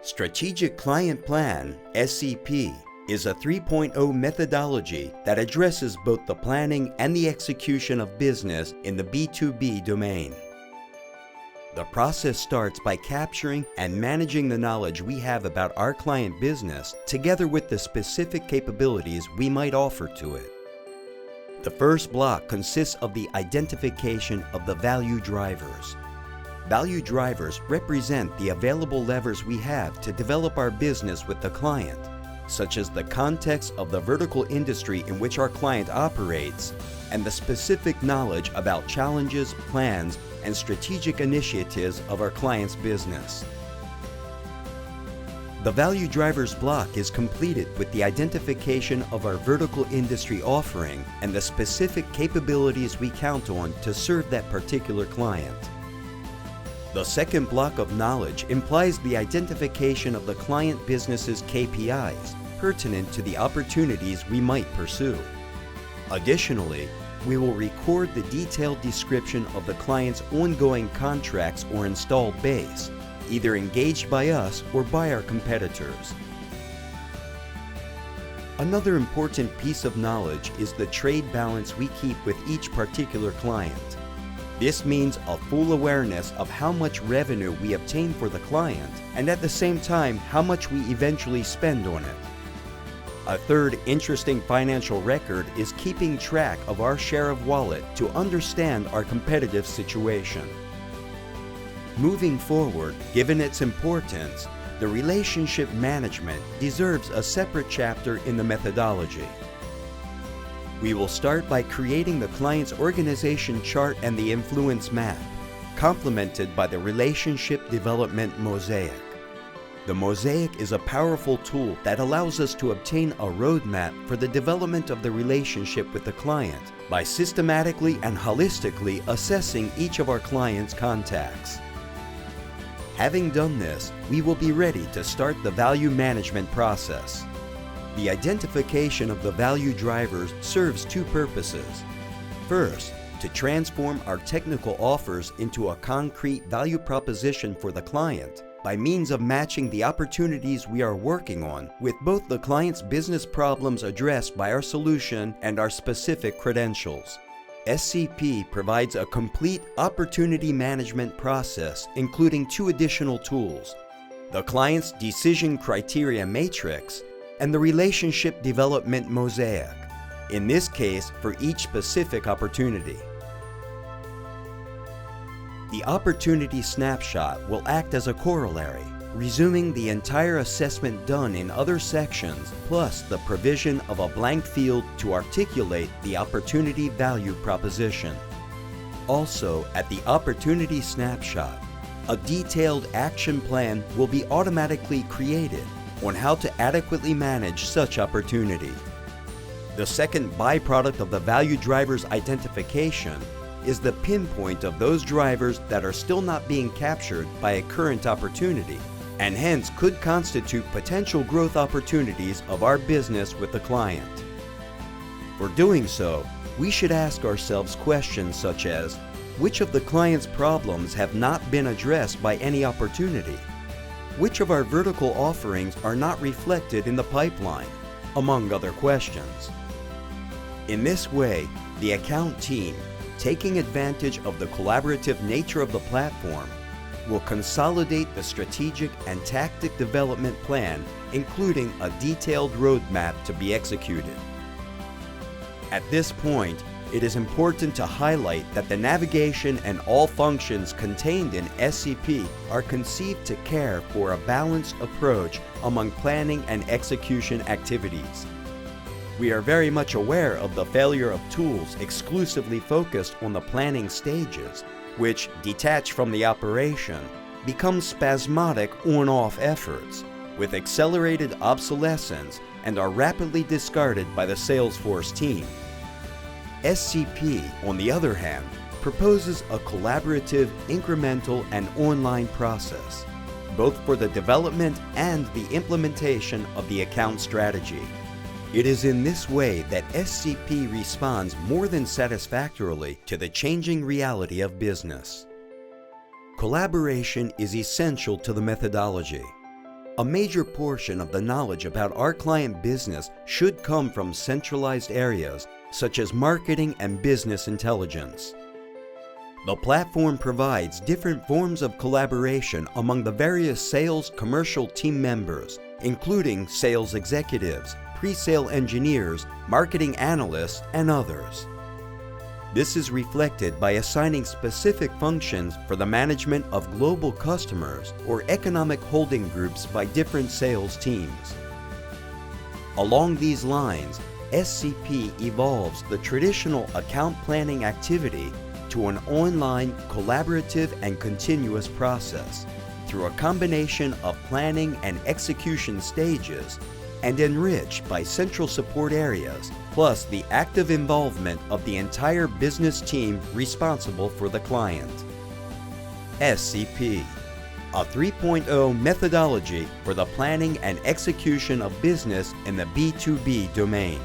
Strategic Client Plan, SCP, is a 3.0 methodology that addresses both the planning and the execution of business in the B2B domain. The process starts by capturing and managing the knowledge we have about our client business together with the specific capabilities we might offer to it. The first block consists of the identification of the value drivers. Value drivers represent the available levers we have to develop our business with the client, such as the context of the vertical industry in which our client operates and the specific knowledge about challenges, plans, and strategic initiatives of our client's business. The value drivers block is completed with the identification of our vertical industry offering and the specific capabilities we count on to serve that particular client. The second block of knowledge implies the identification of the client business's KPIs pertinent to the opportunities we might pursue. Additionally, we will record the detailed description of the client's ongoing contracts or installed base, either engaged by us or by our competitors. Another important piece of knowledge is the trade balance we keep with each particular client. This means a full awareness of how much revenue we obtain for the client and at the same time how much we eventually spend on it. A third interesting financial record is keeping track of our share of wallet to understand our competitive situation. Moving forward, given its importance, the relationship management deserves a separate chapter in the methodology. We will start by creating the client's organization chart and the influence map, complemented by the relationship development mosaic. The mosaic is a powerful tool that allows us to obtain a roadmap for the development of the relationship with the client by systematically and holistically assessing each of our client's contacts. Having done this, we will be ready to start the value management process. The identification of the value drivers serves two purposes. First, to transform our technical offers into a concrete value proposition for the client by means of matching the opportunities we are working on with both the client's business problems addressed by our solution and our specific credentials. SCP provides a complete opportunity management process, including two additional tools: the client's decision criteria matrix and the relationship development mosaic, in this case for each specific opportunity. The opportunity snapshot will act as a corollary, resuming the entire assessment done in other sections, plus the provision of a blank field to articulate the opportunity value proposition. Also, at the opportunity snapshot, a detailed action plan will be automatically created on how to adequately manage such opportunity. The second byproduct of the value drivers identification is the pinpoint of those drivers that are still not being captured by a current opportunity, and hence could constitute potential growth opportunities of our business with the client. For doing so, we should ask ourselves questions such as, which of the client's problems have not been addressed by any opportunity? Which of our vertical offerings are not reflected in the pipeline? Among other questions. In this way, the account team, taking advantage of the collaborative nature of the platform, will consolidate the strategic and tactic development plan, including a detailed roadmap to be executed. At this point, it is important to highlight that the navigation and all functions contained in SCP are conceived to care for a balanced approach among planning and execution activities. We are very much aware of the failure of tools exclusively focused on the planning stages, which, detached from the operation, become spasmodic on-off efforts, with accelerated obsolescence and are rapidly discarded by the Salesforce team. SCP, on the other hand, proposes a collaborative, incremental, and online process, both for the development and the implementation of the account strategy. It is in this way that SCP responds more than satisfactorily to the changing reality of business. Collaboration is essential to the methodology. A major portion of the knowledge about our client business should come from centralized areas such as marketing and business intelligence. The platform provides different forms of collaboration among the various sales commercial team members, including sales executives, pre-sale engineers, marketing analysts, and others. This is reflected by assigning specific functions for the management of global customers or economic holding groups by different sales teams. Along these lines, SCP evolves the traditional account planning activity to an online, collaborative, and continuous process through a combination of planning and execution stages and enriched by central support areas, plus the active involvement of the entire business team responsible for the client. SCP, a 3.0 methodology for the planning and execution of business in the B2B domain.